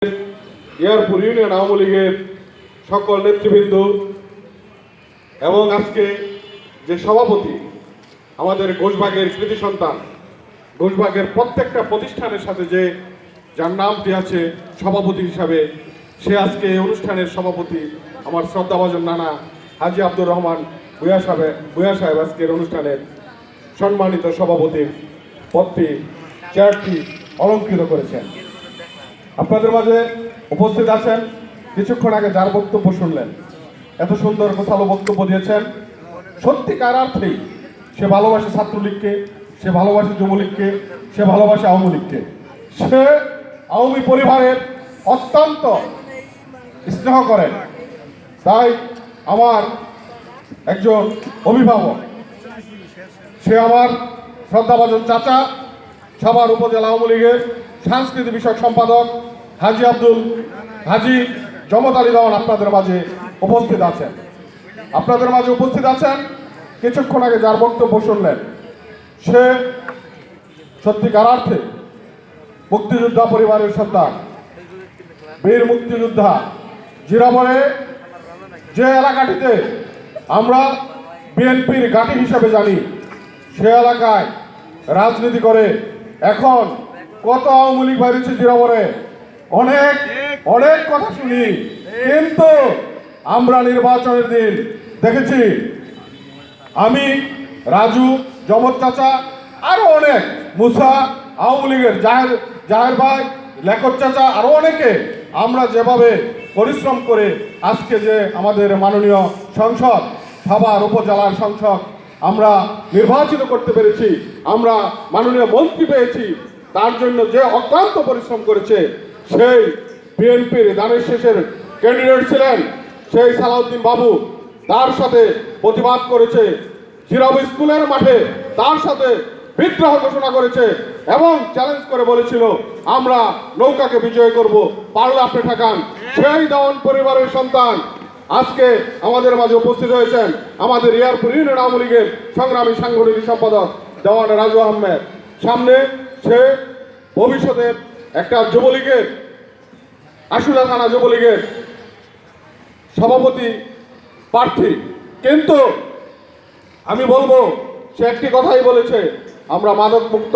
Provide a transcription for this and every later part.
Yarpur union Awami লীগের সকল নেতৃবৃন্দ এবং আজকে যে সভাপতি আমাদের ঘোষবাগের কৃতি সন্তান, ঘোষবাগের প্রত্যেকটা প্রতিষ্ঠানের সাথে যার নামটি আছে সভাপতি হিসাবে, সে আজকে এই অনুষ্ঠানের সভাপতি আমার শ্রদ্ধাভাজন নানা হাজী আব্দুর রহমান ভূঁইয়া সাহেব আজকের অনুষ্ঠানের সম্মানিত সভাপতির পদটি চেয়ারটি অলঙ্কৃত করেছেন। আপনাদের মাঝে উপস্থিত আছেন, কিছুক্ষণ আগে যার বক্তব্য শুনলেন, এত সুন্দর গোছালো বক্তব্য দিয়েছেন। সত্যিকার অর্থেই সে ভালোবাসে ছাত্রলীগকে, সে ভালোবাসে যুবলীগকে, সে ভালোবাসে আওয়ামী লীগকে। সে আওয়ামী পরিবারের অত্যন্ত স্নেহ করেন। তাই আমার একজন অভিভাবক, সে আমার শ্রদ্ধাভাজন চাচা, সবার উপজেলা আওয়ামী লীগের সাংস্কৃতিক বিষয়ক সম্পাদক হাজী জমত আলী দেওয়ান আপনাদের মাঝে উপস্থিত আছেন। কিছুক্ষণ আগে যার বক্তব্য শুনলেন, সে সত্যিকার অর্থে মুক্তিযোদ্ধা পরিবারের সন্তান, বীর মুক্তিযোদ্ধা। জিরামরে যে এলাকাটিতে আমরা বিএনপির ঘাঁটি হিসেবে জানি, সে এলাকায় রাজনীতি করে এখন কত আওয়ামী লীগ বাড়িছে জিরামরে, অনেক অনেক কথা শুনি, কিন্তু আমরা নির্বাচনের দিন দেখেছি আমি, রাজু, জমত চাচা, আরো অনেক, মুসা, আওয়ামী লীগের জাহের ভাই, লেখক চাচা, আরো অনেকে আমরা যেভাবে পরিশ্রম করে আজকে যে আমাদের মাননীয় সংসদ, সাভার উপজেলার সংসদ আমরা নির্বাচিত করতে পেরেছি, আমরা মাননীয় মন্ত্রী পেয়েছি, তার জন্য যে অক্লান্ত পরিশ্রম করেছে, সেই বিএনপির দানের শেষের ক্যান্ডিডেট ছিলেন সেই সালাউদ্দিন বাবু, তার সাথে প্রতিবাদ করেছে, জিরাব স্কুলের মাঠে তার সাথে বিদ্রোহ ঘোষণা করেছে এবং চ্যালেঞ্জ করে বলেছিল আমরা নৌকাকে বিজয় করব, পারলে আপনি ঠেকান। সেই দেওয়ান পরিবারের সন্তান আজকে আমাদের মাঝে উপস্থিত হয়েছেন আমাদের ইয়ারপুর ইউনিয়ন আওয়ামী লীগের সংগ্রামী সাংগঠনিক সম্পাদক দেওয়ান রাজু আহমেদ। সামনে সে ভবিষ্যতের একটা যুবলীগের, আশুলা থানা যুবলীগের সভাপতি প্রার্থী, কিন্তু আমি বলবো সে একটি কথাই বলেছে, আমরা মাদক মুক্ত,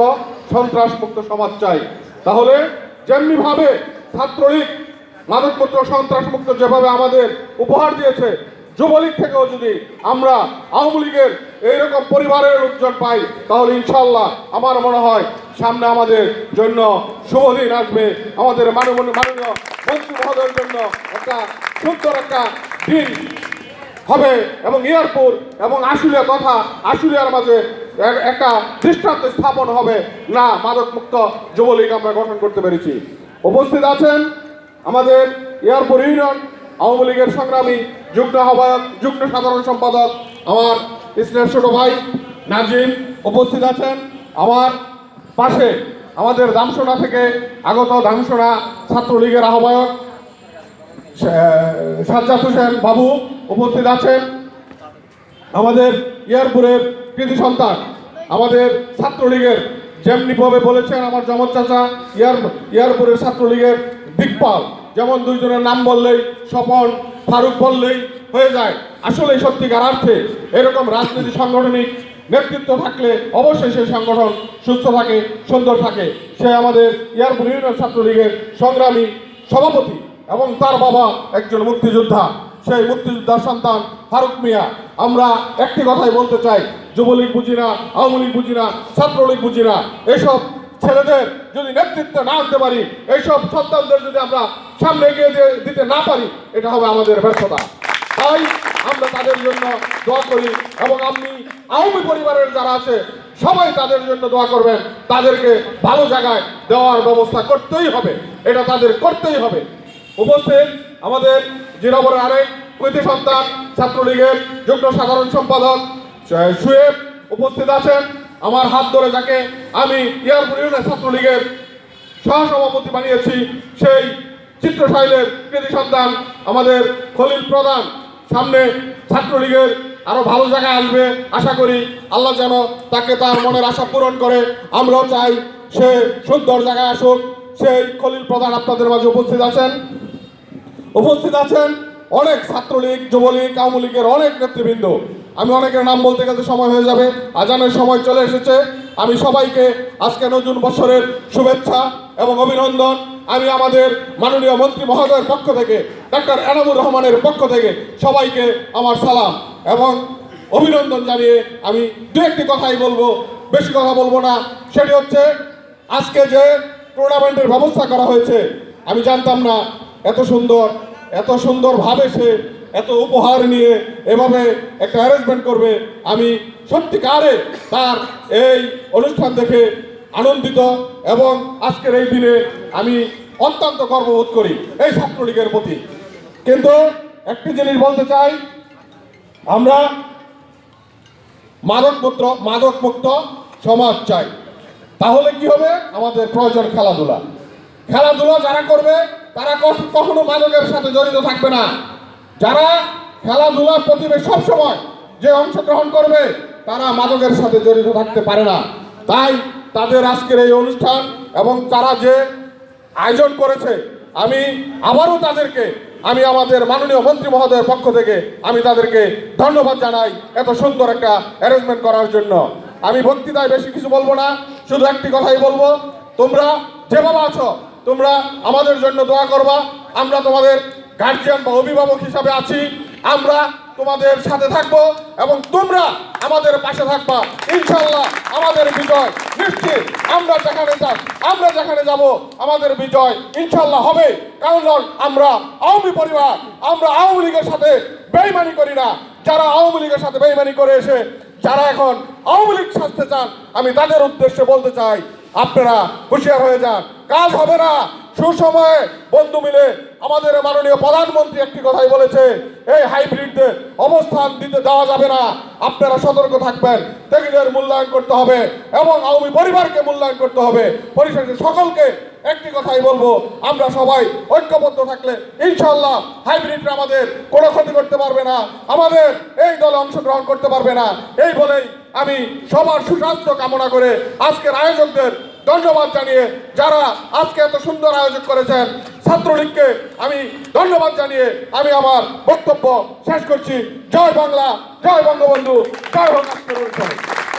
সন্ত্রাস মুক্ত সমাজ চাই। তাহলে যেমনি ভাবে ছাত্রলীগ মাদক মুক্ত, সন্ত্রাস মুক্ত যেভাবে আমাদের উপহার দিয়েছে, যুবলীগ থেকেও যদি আমরা আওয়ামী লীগের এইরকম পরিবারের লোকজন পাই, তাহলে ইনশাল্লাহ আমার মনে হয় সামনে আমাদের জন্য শুভ দিন আসবে, আমাদের মাননীয় মন্ত্রী মহোদয়ের জন্য একটা সুন্দর একটা দিন হবে এবং ইয়ারপুর এবং আশুলিয়া তথা আশুলিয়ার মাঝে একটা দৃষ্টান্ত স্থাপন হবে, না মাদক মুক্ত যুবলীগ আমরা গঠন করতে পেরেছি। উপস্থিত আছেন আমাদের ইয়ারপুর ইউনিয়ন আওয়ামী লীগের সংগ্রামী যুগ্ম আহ্বায়ক, যুগ্ম সাধারণ সম্পাদক আমার স্নেহের ছোট ভাই নাজিম। উপস্থিত আছেন আমার পাশে আমাদের দামসোনা থেকে আগত দামসোনা ছাত্রলীগের আহ্বায়ক সাজ্জাদ হোসেন বাবু। উপস্থিত আছেন আমাদের ইয়ারপুরের কৃতি সন্তান, আমাদের ছাত্রলীগের যেমনিভাবে বলেছেন আমার জমত চাচা, ইয়ারপুরের ছাত্রলীগের দিকপাল, যেমন দুইজনের নাম বললেই স্বপন, ফারুক বললেই হয়ে যায়। আসলে সত্যিকার অর্থে এরকম রাজনীতি সাংগঠনিক নেতৃত্ব থাকলে অবশ্যই সেই সংগঠন সুস্থ থাকে, সুন্দর থাকে। সে আমাদের ইয়ারপুর ইউনিয়ন ছাত্রলীগের সংগ্রামী সভাপতি এবং তার বাবা একজন মুক্তিযোদ্ধা, সেই মুক্তিযোদ্ধার সন্তান ফারুক মিয়া। আমরা একটি কথাই বলতে চাই, যুবলীগ বুঝি না, আওয়ামী লীগ বুঝি না, ছাত্রলীগ বুঝি না, এসব ছেলেদের যদি নেতৃত্ব না আনতে পারি, এইসব সন্তানদের যদি আমরা সামনে এগিয়ে দিতে না পারি, এটা হবে আমাদের ব্যর্থতা। তাই আমরা তাদের জন্য দোয়া করি এবং আপনি আওয়ামী পরিবারের যারা আছে সবাই তাদের জন্য দোয়া করবেন, তাদেরকে ভালো জায়গায় দেওয়ার ব্যবস্থা করতেই হবে, এটা তাদের করতেই হবে। উপস্থিত আমাদের জিরাবরের আরেক কৃতি সন্তান ছাত্রলীগের যুগ্ম সাধারণ সম্পাদক সুয়েব উপস্থিত আছেন আমার হাত ধরে, যাকে আমি ইয়ারপুর ইউনিয়ন ছাত্রলীগের সহসভাপতি বানিয়েছি, সেই চিত্রশাইলের কৃতি সন্তান আমাদের খলিল প্রধান। সামনে ছাত্রলীগের আরো ভালো জায়গায় আসবে, আশা করি আল্লাহ যেন তাকে তার মনের আশা পূরণ করে। আমরাও চাই সে সুন্দর জায়গায় আসুক, সেই খলিল প্রধান আপনাদের মাঝে উপস্থিত আছেন অনেক ছাত্রলীগ, যুবলীগ, আওয়ামী লীগের অনেক নেতৃবৃন্দ। আমি অনেকের নাম বলতে গেলে সময় হয়ে যাবে, আজানের সময় চলে এসেছে। আমি সবাইকে আজকে নতুন বছরের শুভেচ্ছা এবং অভিনন্দন। আমি আমাদের মাননীয় মন্ত্রী মহোদয়ের পক্ষ থেকে, ডক্টর এনামুর রহমানের পক্ষ থেকে সবাইকে আমার সালাম এবং অভিনন্দন জানিয়ে আমি দু একটি কথাই বলবো, বেশি কথা বলবো না। সেটি হচ্ছে, আজকে যে টুর্নামেন্টের ব্যবস্থা করা হয়েছে, আমি জানতাম না এত সুন্দরভাবে সে এত উপহার নিয়ে এভাবে একটা অ্যারেঞ্জমেন্ট করবে। আমি সত্যিকারে তার এই অনুষ্ঠান দেখে আনন্দিত এবং আজকের এই দিনে আমি অত্যন্ত গর্ববোধ করি এই ছাত্রলীগের প্রতি। কিন্তু একটি জিনিস বলতে চাই, আমরা মাদকমুক্ত সমাজ চাই। তাহলে কি হবে? আমাদের প্রয়োজন খেলাধুলা যারা করবে তারা কখনো মাদকের সাথে জড়িত থাকবে না। যারা খেলাধুলার প্রতি সবসময় যে অংশগ্রহণ করবে তারা মাদকের সাথে জড়িত থাকতে পারে না। তাই তাদের আজকের এই অনুষ্ঠান এবং তারা যে আয়োজন করেছে, আমি আবারও তাদেরকে আমাদের মাননীয় মন্ত্রী মহোদয়ের পক্ষ থেকে আমি তাদেরকে ধন্যবাদ জানাই এত সুন্দর একটা অ্যারেঞ্জমেন্ট করার জন্য। আমি বক্তৃতায় বেশি কিছু বলবো না, শুধু একটি কথাই বলবো, তোমরা যেভাবে আছো তোমরা আমাদের জন্য দোয়া করবা। আমরা তোমাদের গার্জিয়ান বা অভিভাবক হিসাবে আছি, আমরা তোমাদের সাথে থাকবো এবং তোমরা আমাদের পাশে থাকবা। ইনশাআল্লাহ আমাদের বিজয় নিশ্চিত। আমরা যেখানে যাব আমাদের বিজয় ইনশাআল্লাহ হবে। কারণ আমরা আওয়ামী পরিবার, আমরা আওয়ামী লীগের সাথে বেইমানি করি না। যারা আওয়ামী লীগের সাথে বেইমানি করে এসে যারা এখন আওয়ামী লীগ সাজতে চান, আমি তাদের উদ্দেশ্যে বলতে চাই, আপনারা হুঁশিয়ার হয়ে যান, কাজ হবে না। সুসময়ে বন্ধু মিলে আমাদের মাননীয় প্রধানমন্ত্রী একটি কথাই বলেছে, এই হাইব্রিডদের অবস্থান দিতে দেওয়া যাবে না। আপনারা সতর্ক থাকবেন, ত্যাগীদের মূল্যায়ন করতে হবে এবং আওয়ামী পরিবারকে মূল্যায়ন করতে হবে। পরিশেষে সকলকে একটি কথাই বলবো, আমরা সবাই ঐক্যবদ্ধ থাকলে ইনশাআল্লাহ হাইব্রিডরা আমাদের কোনো ক্ষতি করতে পারবে না, আমাদের এই দলে অংশগ্রহণ করতে পারবে না। এই বলেই আমি সবার সুস্বাস্থ্য কামনা করে আজকের আয়োজকদের ধন্যবাদ জানিয়ে, যারা আজকে এত সুন্দর আয়োজন করেছেন, ছাত্রলীগকে আমি ধন্যবাদ জানিয়ে আমি আমার বক্তব্য শেষ করছি। জয় বাংলা, জয় বঙ্গবন্ধু, জয় বাংলা।